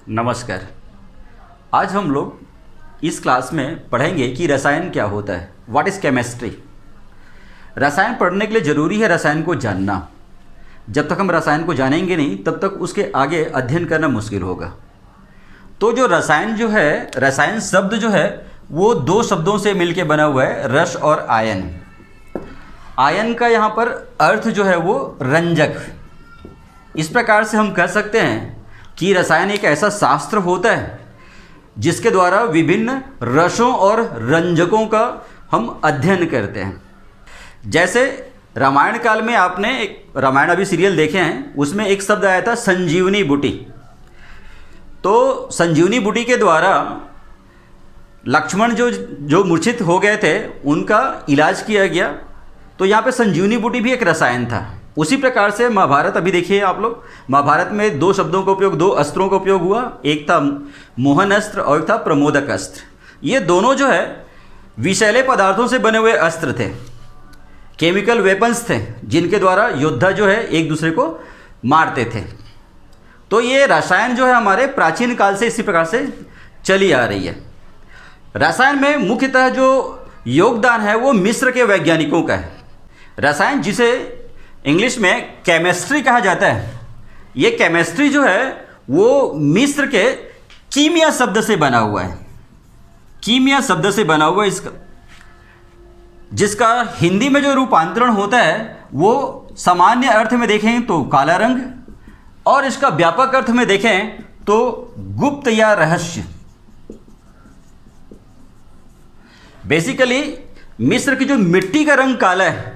नमस्कार। आज हम लोग इस क्लास में पढ़ेंगे कि रसायन क्या होता है, व्हाट इज़ केमिस्ट्री। रसायन पढ़ने के लिए ज़रूरी है रसायन को जानना। जब तक हम रसायन को जानेंगे नहीं तब तक उसके आगे अध्ययन करना मुश्किल होगा। तो जो रसायन जो है, रसायन शब्द जो है वो दो शब्दों से मिलके बना हुआ है, रस और आयन। आयन का यहाँ पर अर्थ जो है वो रंजक। इस प्रकार से हम कह सकते हैं कि रसायन एक ऐसा शास्त्र होता है जिसके द्वारा विभिन्न रसों और रंजकों का हम अध्ययन करते हैं। जैसे रामायण काल में आपने एक रामायण अभी सीरियल देखे हैं, उसमें एक शब्द आया था संजीवनी बूटी। तो संजीवनी बूटी के द्वारा लक्ष्मण जो मूर्छित हो गए थे उनका इलाज किया गया। तो यहाँ पे संजीवनी बूटी भी एक रसायन था। उसी प्रकार से महाभारत अभी देखिए आप लोग, महाभारत में दो शब्दों का उपयोग, दो अस्त्रों का उपयोग हुआ। एक था मोहन अस्त्र और एक था प्रमोदक अस्त्र। ये दोनों जो है विषैले पदार्थों से बने हुए अस्त्र थे, केमिकल वेपन्स थे, जिनके द्वारा योद्धा जो है एक दूसरे को मारते थे। तो ये रसायन जो है हमारे प्राचीन काल से इसी प्रकार से चली आ रही है। रसायन में मुख्यतः जो योगदान है वो मिस्र के वैज्ञानिकों का है। रसायन जिसे इंग्लिश में केमिस्ट्री कहा जाता है, ये केमिस्ट्री जो है वो मिस्र के कीमिया शब्द से बना हुआ है। कीमिया शब्द से बना हुआ इसका, जिसका हिंदी में जो रूपांतरण होता है वो सामान्य अर्थ में देखें तो काला रंग, और इसका व्यापक अर्थ में देखें तो गुप्त या रहस्य। बेसिकली मिस्र की जो मिट्टी का रंग काला है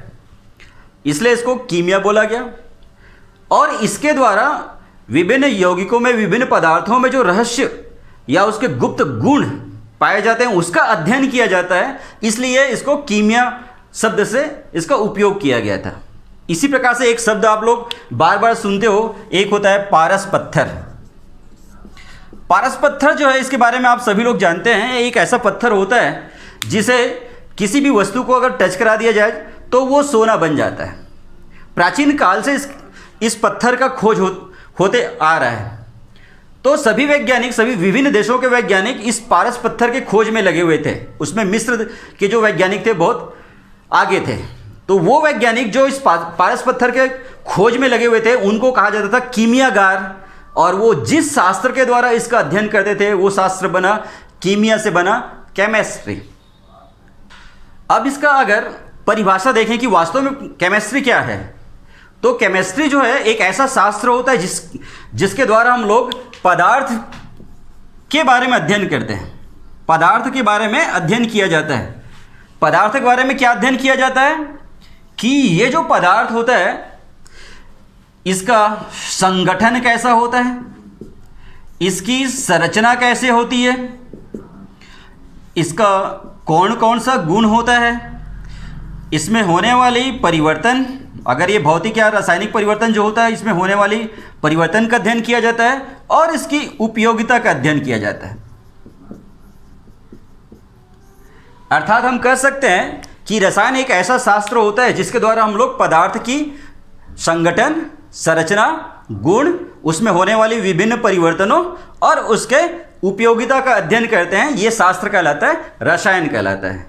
इसलिए इसको कीमिया बोला गया। और इसके द्वारा विभिन्न यौगिकों में, विभिन्न पदार्थों में जो रहस्य या उसके गुप्त गुण पाए जाते हैं उसका अध्ययन किया जाता है, इसलिए इसको कीमिया शब्द से इसका उपयोग किया गया था। इसी प्रकार से एक शब्द आप लोग बार बार सुनते हो, एक होता है पारस पत्थर। पारस पत्थर जो है इसके बारे में आप सभी लोग जानते हैं, एक ऐसा पत्थर होता है जिसे किसी भी वस्तु को अगर टच करा दिया जाए तो वो सोना बन जाता है। प्राचीन काल से इस पत्थर का खोज होते आ रहा है। तो सभी वैज्ञानिक, सभी विभिन्न देशों के वैज्ञानिक इस पारस पत्थर के खोज में लगे हुए थे। उसमें मिस्र के जो वैज्ञानिक थे बहुत आगे थे। तो वो वैज्ञानिक जो इस पारस पत्थर के खोज में लगे हुए थे उनको कहा जाता था कीमियागार। और वो जिस शास्त्र के द्वारा इसका अध्ययन करते थे वो शास्त्र बना, कीमिया से बना केमिस्ट्री। अब इसका अगर परिभाषा देखें कि वास्तव में केमिस्ट्री क्या है, तो केमिस्ट्री जो है एक ऐसा शास्त्र होता है जिसके द्वारा हम लोग पदार्थ के बारे में अध्ययन करते हैं। पदार्थ के बारे में अध्ययन किया जाता है। पदार्थ के बारे में क्या अध्ययन किया जाता है कि ये जो पदार्थ होता है इसका संगठन कैसा होता है, इसकी संरचना कैसे होती है, इसका कौन कौन सा गुण होता है, इसमें होने वाली परिवर्तन, अगर ये भौतिक या रासायनिक परिवर्तन जो होता है इसमें होने वाली परिवर्तन का अध्ययन किया जाता है, और इसकी उपयोगिता का अध्ययन किया जाता है। अर्थात हम कह सकते हैं कि रसायन एक ऐसा शास्त्र होता है जिसके द्वारा हम लोग पदार्थ की संगठन, संरचना, गुण, उसमें होने वाली विभिन्न परिवर्तनों और उसके उपयोगिता का अध्ययन करते हैं। ये शास्त्र कहलाता है, रसायन कहलाता है।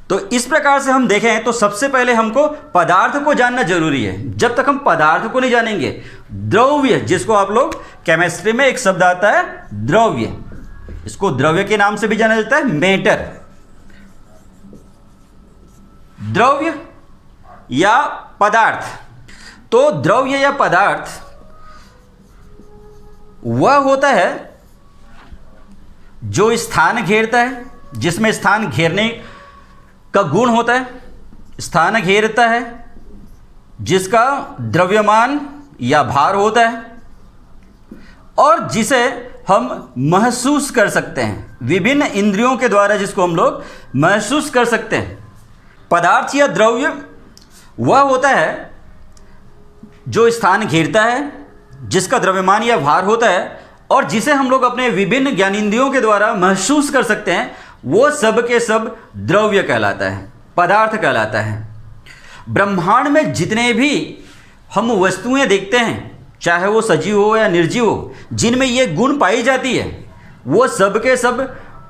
तो इस प्रकार से हम देखें तो सबसे पहले हमको पदार्थ को जानना जरूरी है। जब तक हम पदार्थ को नहीं जानेंगे, द्रव्य, जिसको आप लोग केमिस्ट्री में एक शब्द आता है द्रव्य, इसको द्रव्य के नाम से भी जाना जाता है, मेटर। द्रव्य या पदार्थ, तो द्रव्य या पदार्थ वह होता है जो स्थान घेरता है, जिसमें स्थान घेरने का गुण होता है, स्थान घेरता है, जिसका द्रव्यमान या भार होता है, और जिसे हम महसूस कर सकते हैं विभिन्न इंद्रियों के द्वारा, जिसको हम लोग महसूस कर सकते हैं। पदार्थ या द्रव्य वह होता है जो स्थान घेरता है, जिसका द्रव्यमान या भार होता है, और जिसे हम लोग अपने विभिन्न ज्ञानेंद्रियों के द्वारा महसूस कर सकते हैं, वो सब के सब द्रव्य कहलाता है, पदार्थ कहलाता है। ब्रह्मांड में जितने भी हम वस्तुएं देखते हैं चाहे वो सजीव हो या निर्जीव हो, जिनमें ये गुण पाई जाती है वो सब के सब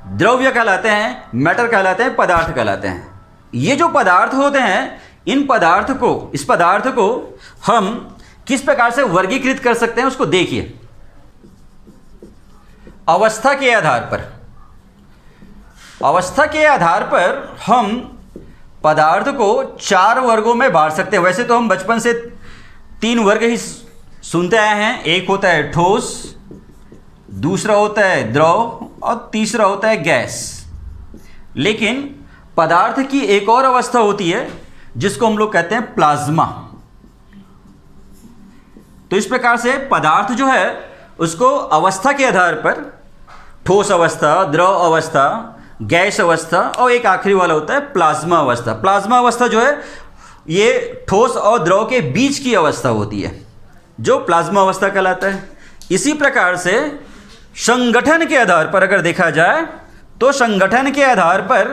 द्रव्य कहलाते हैं, मैटर कहलाते हैं, पदार्थ कहलाते हैं। ये जो पदार्थ होते हैं, इस पदार्थ को हम किस प्रकार से वर्गीकृत कर सकते हैं उसको देखिए। अवस्था के आधार पर हम पदार्थ को 4 वर्गों में बांट सकते हैं। वैसे तो हम बचपन से 3 वर्ग ही सुनते आए हैं। एक होता है ठोस, दूसरा होता है द्रव और तीसरा होता है गैस। लेकिन पदार्थ की एक और अवस्था होती है जिसको हम लोग कहते हैं प्लाज्मा। तो इस प्रकार से पदार्थ जो है उसको अवस्था के आधार पर ठोस अवस्था, द्रव अवस्था, गैस अवस्था और एक आखिरी वाला होता है प्लाज्मा अवस्था। प्लाज्मा अवस्था जो है ये ठोस और द्रव के बीच की अवस्था होती है जो प्लाज्मा अवस्था कहलाता है। इसी प्रकार से संगठन के आधार पर अगर देखा जाए तो संगठन के आधार पर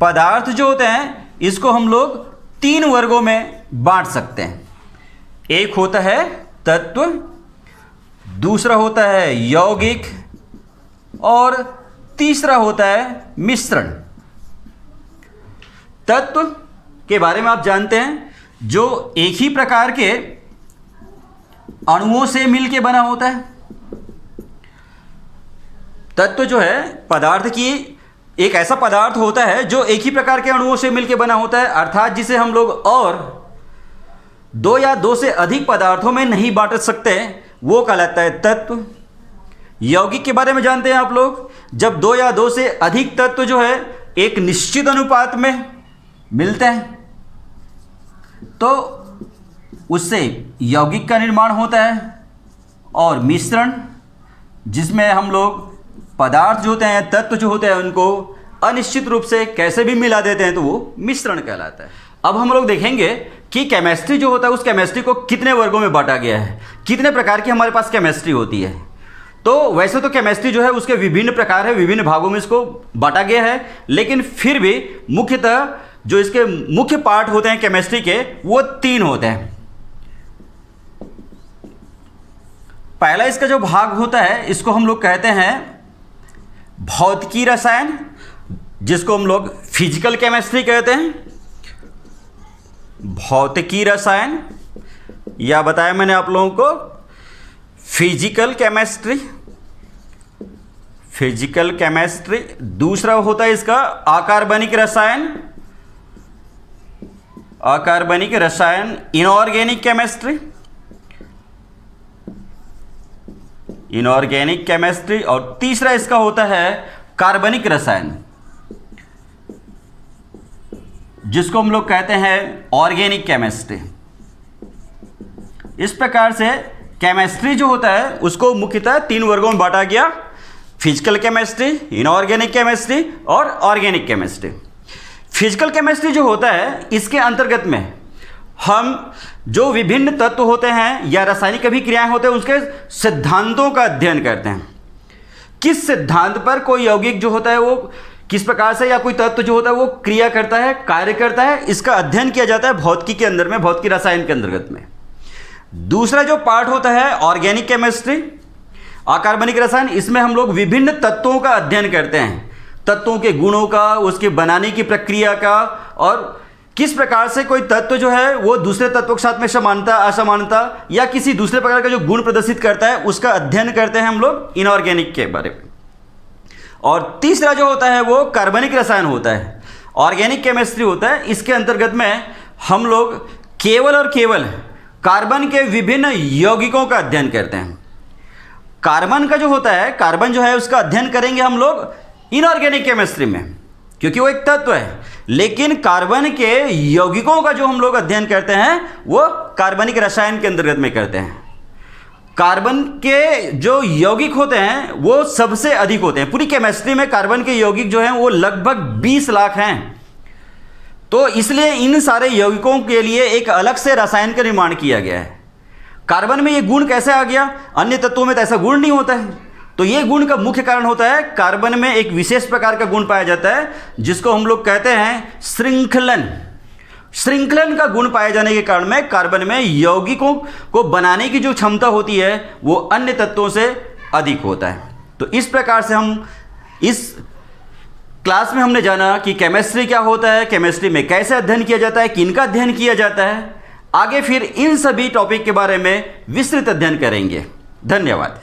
पदार्थ जो होते हैं इसको हम लोग 3 वर्गों में बांट सकते हैं। एक होता है तत्व, दूसरा होता है यौगिक और तीसरा होता है मिश्रण। तत्व के बारे में आप जानते हैं, जो एक ही प्रकार के अणुओं से मिलकर बना होता है। तत्व जो है पदार्थ की एक ऐसा पदार्थ होता है जो एक ही प्रकार के अणुओं से मिलकर बना होता है, अर्थात जिसे हम लोग और 2 या 2 से अधिक पदार्थों में नहीं बांट सकते, वो कहलाता है तत्व। यौगिक के बारे में जानते हैं आप लोग, जब 2 या 2 से अधिक तत्व जो है एक निश्चित अनुपात में मिलते हैं तो उससे यौगिक का निर्माण होता है। और मिश्रण, जिसमें हम लोग पदार्थ जो होते हैं, तत्व जो होते हैं, उनको अनिश्चित रूप से कैसे भी मिला देते हैं तो वो मिश्रण कहलाता है। अब हम लोग देखेंगे कि केमिस्ट्री जो होता है उस केमिस्ट्री को कितने वर्गों में बांटा गया है, कितने प्रकार की हमारे पास केमिस्ट्री होती है। तो वैसे तो केमिस्ट्री जो है उसके विभिन्न प्रकार है, विभिन्न भागों में इसको बांटा गया है, लेकिन फिर भी मुख्यतः जो इसके मुख्य पार्ट होते हैं केमिस्ट्री के वो 3 होते हैं। पहला इसका जो भाग होता है इसको हम लोग कहते हैं भौतिकी रसायन, जिसको हम लोग फिजिकल केमिस्ट्री कहते हैं। भौतिकी रसायन या बताया मैंने आप लोगों को फिजिकल केमिस्ट्री। दूसरा होता है इसका अकार्बनिक रसायन, इनऑर्गेनिक केमिस्ट्री। और तीसरा इसका होता है कार्बनिक रसायन, जिसको हम लोग कहते हैं ऑर्गेनिक केमिस्ट्री। इस प्रकार से केमिस्ट्री जो होता है उसको मुख्यतः 3 वर्गों में बांटा गया, फिजिकल केमिस्ट्री, इनऑर्गेनिक केमिस्ट्री और ऑर्गेनिक केमिस्ट्री। फिजिकल केमिस्ट्री जो होता है इसके अंतर्गत में हम जो विभिन्न तत्व होते हैं या रासायनिक अभिक्रियाएं होते हैं उसके सिद्धांतों का अध्ययन करते हैं। किस सिद्धांत पर कोई यौगिक जो होता है वो किस प्रकार से, या कोई तत्व जो होता है वो क्रिया करता है, कार्य करता है, इसका अध्ययन किया जाता है भौतिकी के अंदर में, भौतिकी रसायन के अंतर्गत में। दूसरा जो पार्ट होता है ऑर्गेनिक केमिस्ट्री, अकार्बनिक रसायन, इसमें हम लोग विभिन्न तत्वों का अध्ययन करते हैं, तत्वों के गुणों का, उसके बनाने की प्रक्रिया का, और किस प्रकार से कोई तत्व जो है वो दूसरे तत्वों के साथ में समानता, असमानता या किसी दूसरे प्रकार का जो गुण प्रदर्शित करता है उसका अध्ययन करते हैं हम लोग इनऑर्गेनिक के बारे में। और तीसरा जो होता है वो कार्बनिक रसायन होता है, ऑर्गेनिक केमिस्ट्री होता है। इसके अंतर्गत में हम लोग केवल और केवल कार्बन के विभिन्न यौगिकों का अध्ययन करते हैं। कार्बन का जो होता है, कार्बन जो है उसका अध्ययन करेंगे हम लोग इनऑर्गेनिक केमिस्ट्री में, क्योंकि वो एक तत्व है। लेकिन कार्बन के यौगिकों का जो हम लोग अध्ययन करते हैं वो कार्बनिक रसायन के अंतर्गत में करते हैं। कार्बन के जो यौगिक होते हैं वो सबसे अधिक होते हैं। पूरी केमिस्ट्री में कार्बन के यौगिक जो हैं वो लगभग 20 लाख हैं। तो इसलिए इन सारे यौगिकों के लिए एक अलग से रसायन का निर्माण किया गया है। कार्बन में ये गुण कैसे आ गया, अन्य तत्वों में तो ऐसा गुण नहीं होता है। तो ये गुण का मुख्य कारण होता है कार्बन में एक विशेष प्रकार का गुण पाया जाता है जिसको हम लोग कहते हैं श्रृंखलन। श्रृंखलन का गुण पाए जाने के कारण में कार्बन में यौगिकों को बनाने की जो क्षमता होती है वो अन्य तत्वों से अधिक होता है। तो इस प्रकार से हम इस क्लास में हमने जाना कि केमिस्ट्री क्या होता है, केमिस्ट्री में कैसे अध्ययन किया जाता है, किनका अध्ययन किया जाता है। आगे फिर इन सभी टॉपिक के बारे में विस्तृत अध्ययन करेंगे। धन्यवाद।